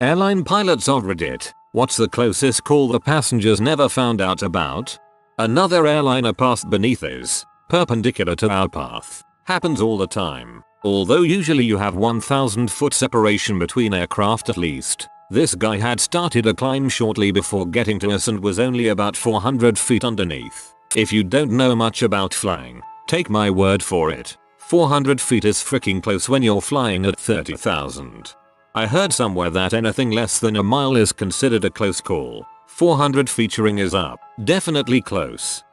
Airline pilots of Reddit, what's the closest call the passengers never found out about? Another airliner passed beneath us, perpendicular to our path. Happens all the time. Although usually you have 1,000 foot separation between aircraft at least. This guy had started a climb shortly before getting to us and was only about 400 feet underneath. If you don't know much about flying, take my word for it. 400 feet is freaking close when you're flying at 30,000. I heard somewhere that anything less than a mile is considered a close call. 400 featuring is up. Definitely close.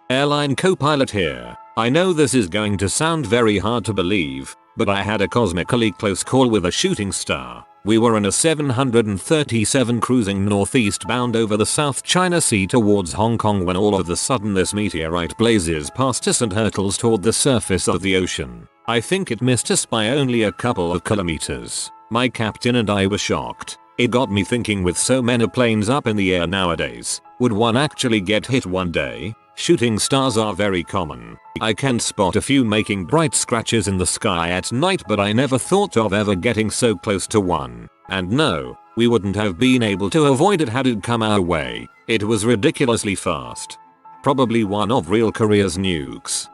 Airline co-pilot here. I know this is going to sound very hard to believe, but I had a cosmically close call with a shooting star. We were in a 737 cruising northeast bound over the South China Sea towards Hong Kong when all of a sudden this meteorite blazes past us and hurtles toward the surface of the ocean. I think it missed us by only a couple of kilometers. My captain and I were shocked. It got me thinking, with so many planes up in the air nowadays, would one actually get hit one day? Shooting stars are very common. I can spot a few making bright scratches in the sky at night, but I never thought of ever getting so close to one. And no, we wouldn't have been able to avoid it had it come our way. It was ridiculously fast. Probably one of real Korea's nukes.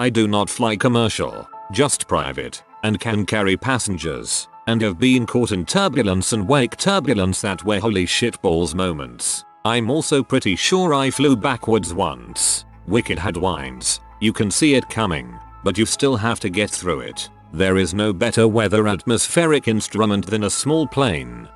I do not fly commercial, just private, and can carry passengers, and have been caught in turbulence and wake turbulence that were holy shitballs moments. I'm also pretty sure I flew backwards once. Wicked headwinds. You can see it coming, but you still have to get through it. There is no better weather atmospheric instrument than a small plane.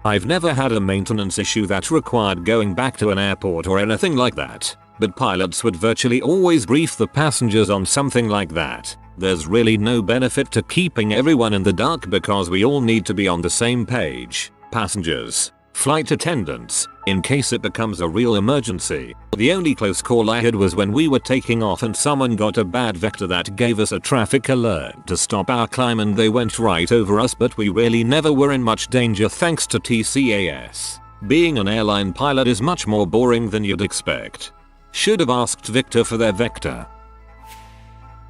I've never had a maintenance issue that required going back to an airport or anything like that, but pilots would virtually always brief the passengers on something like that. There's really no benefit to keeping everyone in the dark because we all need to be on the same page. Passengers, flight attendants, in case it becomes a real emergency. The only close call I had was when we were taking off and someone got a bad vector that gave us a traffic alert to stop our climb and they went right over us, but we really never were in much danger thanks to TCAS. Being an airline pilot is much more boring than you'd expect. Should have asked Victor for their vector.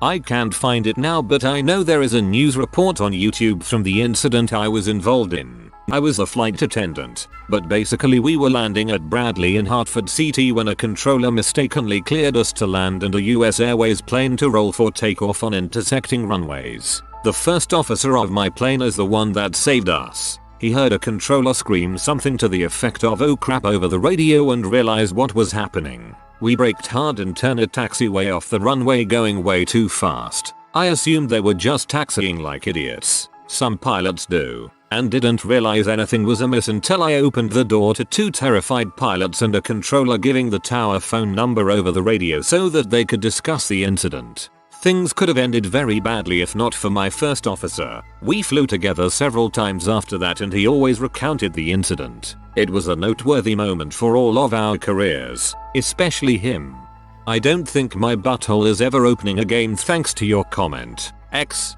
I can't find it now, but I know there is a news report on YouTube from the incident I was involved in. I was a flight attendant, but basically we were landing at Bradley in Hartford CT when a controller mistakenly cleared us to land and a US Airways plane to roll for takeoff on intersecting runways. The first officer of my plane is the one that saved us. He heard a controller scream something to the effect of "oh crap" over the radio and realized what was happening. We braked hard and turned a taxiway off the runway going way too fast. I assumed they were just taxiing like idiots. Some pilots do. And didn't realize anything was amiss until I opened the door to two terrified pilots and a controller giving the tower phone number over the radio so that they could discuss the incident. Things could have ended very badly if not for my first officer. We flew together several times after that and he always recounted the incident. It was a noteworthy moment for all of our careers, especially him. I don't think my butthole is ever opening again thanks to your comment, X.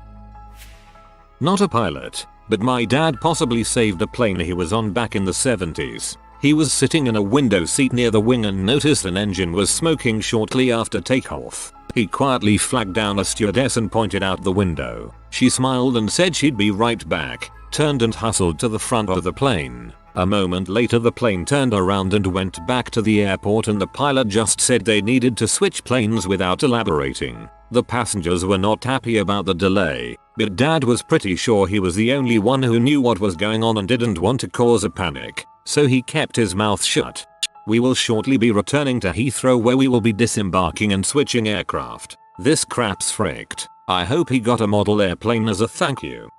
Not a pilot, but my dad possibly saved a plane he was on back in the 70s. He was sitting in a window seat near the wing and noticed an engine was smoking shortly after takeoff. He quietly flagged down a stewardess and pointed out the window. She smiled and said she'd be right back, turned and hustled to the front of the plane. A moment later the plane turned around and went back to the airport and the pilot just said they needed to switch planes without elaborating. The passengers were not happy about the delay, but Dad was pretty sure he was the only one who knew what was going on and didn't want to cause a panic, so he kept his mouth shut. We will shortly be returning to Heathrow where we will be disembarking and switching aircraft. This crap's fricked. I hope he got a model airplane as a thank you.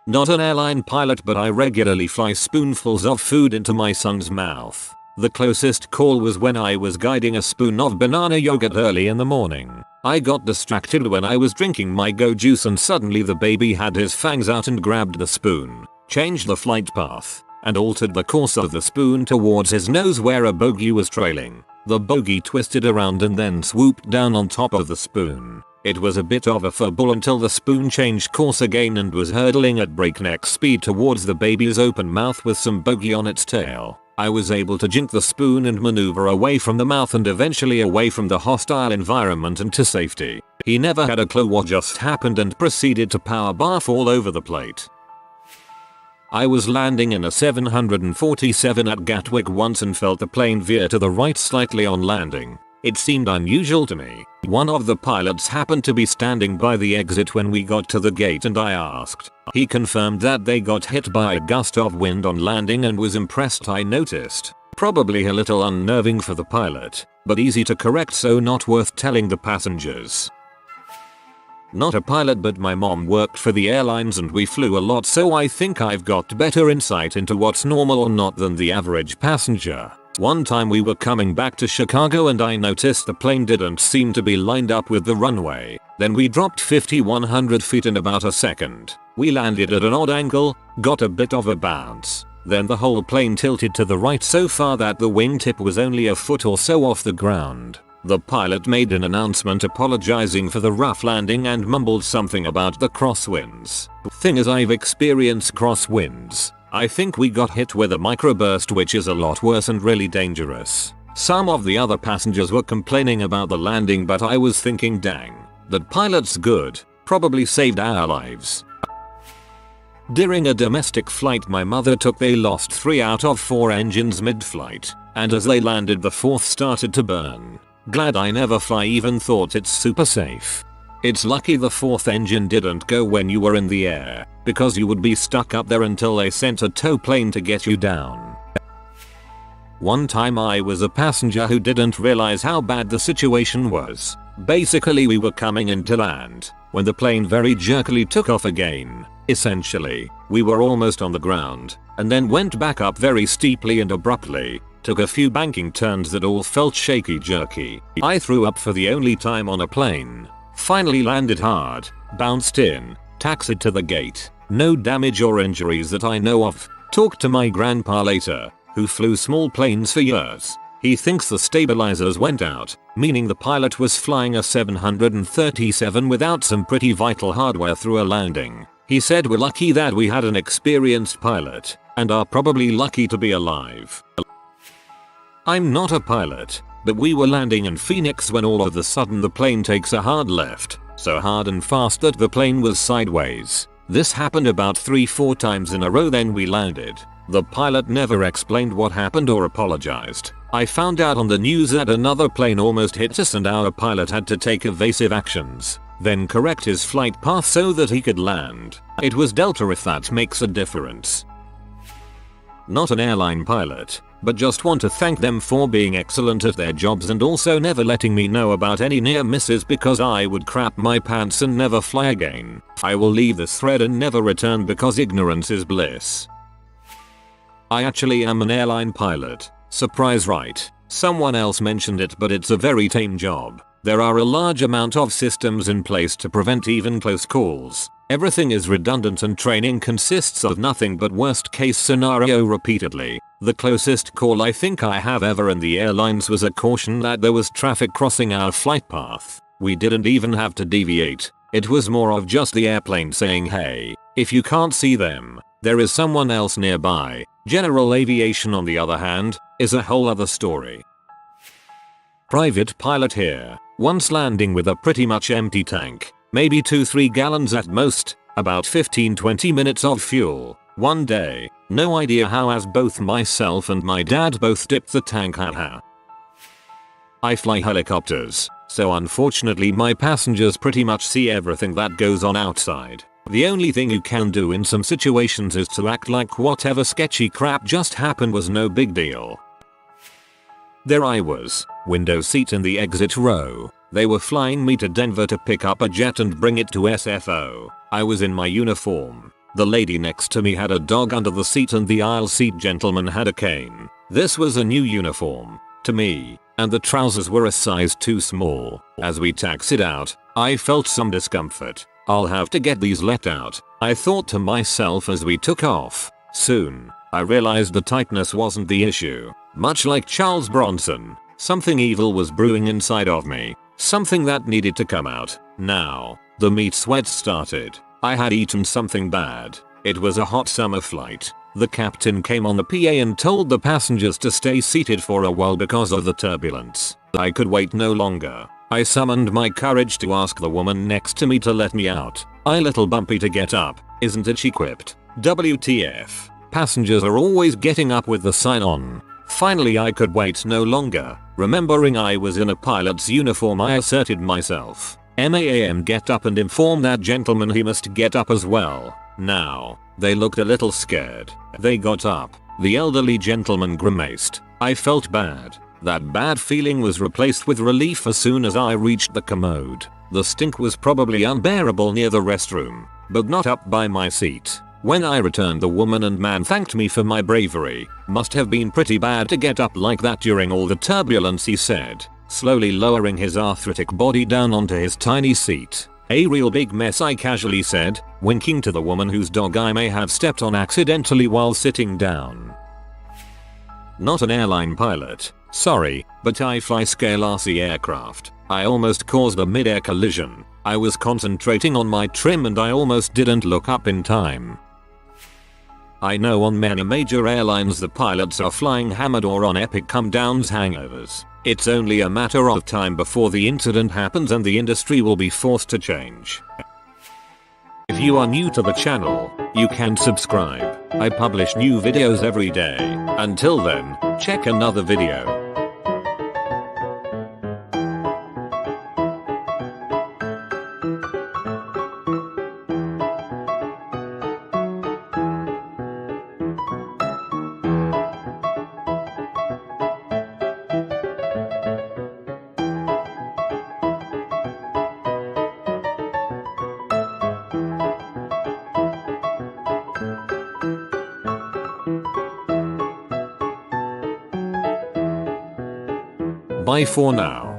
Not an airline pilot, but I regularly fly spoonfuls of food into my son's mouth. The closest call was when I was guiding a spoon of banana yogurt early in the morning. I got distracted when I was drinking my go juice and suddenly the baby had his fangs out and grabbed the spoon, changed the flight path, and altered the course of the spoon towards his nose where a bogey was trailing. The bogey twisted around and then swooped down on top of the spoon. It was a bit of a furball until the spoon changed course again and was hurtling at breakneck speed towards the baby's open mouth with some bogey on its tail. I was able to jink the spoon and maneuver away from the mouth and eventually away from the hostile environment and to safety. He never had a clue what just happened and proceeded to power barf all over the plate. I was landing in a 747 at Gatwick once and felt the plane veer to the right slightly on landing. It seemed unusual to me. One of the pilots happened to be standing by the exit when we got to the gate and I asked. He confirmed that they got hit by a gust of wind on landing and was impressed I noticed. Probably a little unnerving for the pilot, but easy to correct, so not worth telling the passengers. Not a pilot, but my mom worked for the airlines and we flew a lot, so I think I've got better insight into what's normal or not than the average passenger. One time we were coming back to Chicago and I noticed the plane didn't seem to be lined up with the runway. Then we dropped 5,100 feet in about a second. We landed at an odd angle, got a bit of a bounce. Then the whole plane tilted to the right so far that the wingtip was only a foot or so off the ground. The pilot made an announcement apologizing for the rough landing and mumbled something about the crosswinds. Thing is, I've experienced crosswinds. I think we got hit with a microburst, which is a lot worse and really dangerous. Some of the other passengers were complaining about the landing, but I was thinking, dang, that pilot's good, probably saved our lives. During a domestic flight my mother took, they lost 3 out of 4 engines mid-flight, and as they landed the 4th started to burn. Glad I never fly, even thought it's super safe. It's lucky the 4th engine didn't go when you were in the air, because you would be stuck up there until they sent a tow plane to get you down. One time I was a passenger who didn't realize how bad the situation was. Basically we were coming in to land, when the plane very jerkily took off again. Essentially, we were almost on the ground, and then went back up very steeply and abruptly. Took a few banking turns that all felt shaky jerky. I threw up for the only time on a plane. Finally landed hard, bounced in, taxied to the gate. No damage or injuries that I know of. Talked to my grandpa later, who flew small planes for years. He thinks the stabilizers went out, meaning the pilot was flying a 737 without some pretty vital hardware through a landing. He said we're lucky that we had an experienced pilot, and are probably lucky to be alive. I'm not a pilot, but we were landing in Phoenix when all of a sudden the plane takes a hard left, so hard and fast that the plane was sideways. This happened about 3-4 times in a row, then we landed. The pilot never explained what happened or apologized. I found out on the news that another plane almost hit us and our pilot had to take evasive actions, then correct his flight path so that he could land. It was Delta, if that makes a difference. Not an airline pilot, but just want to thank them for being excellent at their jobs and also never letting me know about any near misses, because I would crap my pants and never fly again. I will leave this thread and never return because ignorance is bliss. I actually am an airline pilot. Surprise, right? Someone else mentioned it, but it's a very tame job. There are a large amount of systems in place to prevent even close calls. Everything is redundant and training consists of nothing but worst case scenario repeatedly. The closest call I think I have ever in the airlines was a caution that there was traffic crossing our flight path. We didn't even have to deviate. It was more of just the airplane saying, hey, if you can't see them, there is someone else nearby. General aviation, on the other hand, is a whole other story. Private pilot here, once landing with a pretty much empty tank, maybe 2-3 gallons at most, about 15-20 minutes of fuel. One day, no idea how, as both myself and my dad both dipped the tank. Haha. I fly helicopters, so unfortunately my passengers pretty much see everything that goes on outside. The only thing you can do in some situations is to act like whatever sketchy crap just happened was no big deal. There I was, window seat in the exit row. They were flying me to Denver to pick up a jet and bring it to SFO. I was in my uniform. The lady next to me had a dog under the seat and the aisle seat gentleman had a cane. This was a new uniform to me, and the trousers were a size too small. As we taxied out, I felt some discomfort. I'll have to get these let out, I thought to myself as we took off. Soon, I realized the tightness wasn't the issue. Much like Charles Bronson, something evil was brewing inside of me. Something that needed to come out. Now, the meat sweats started. I had eaten something bad. It was a hot summer flight. The captain came on the PA and told the passengers to stay seated for a while because of the turbulence. I could wait no longer. I summoned my courage to ask the woman next to me to let me out. "I little bumpy to get up, isn't it?" she quipped. WTF. Passengers are always getting up with the sign on. Finally I could wait no longer. Remembering I was in a pilot's uniform, I asserted myself. "Ma'am, get up and inform that gentleman he must get up as well." Now, they looked a little scared. They got up. The elderly gentleman grimaced. I felt bad. That bad feeling was replaced with relief as soon as I reached the commode. The stink was probably unbearable near the restroom, but not up by my seat. When I returned, the woman and man thanked me for my bravery. "Must have been pretty bad to get up like that during all the turbulence," he said, slowly lowering his arthritic body down onto his tiny seat. "A real big mess," I casually said, winking to the woman whose dog I may have stepped on accidentally while sitting down. Not an airline pilot, sorry, but I fly Scariest aircraft. I almost caused a mid-air collision. I was concentrating on my trim and I almost didn't look up in time. I know on many major airlines the pilots are flying hammered or on epic come-downs hangovers. It's only a matter of time before the incident happens and the industry will be forced to change. If you are new to the channel, you can subscribe. I publish new videos every day. Until then, check another video. Bye for now.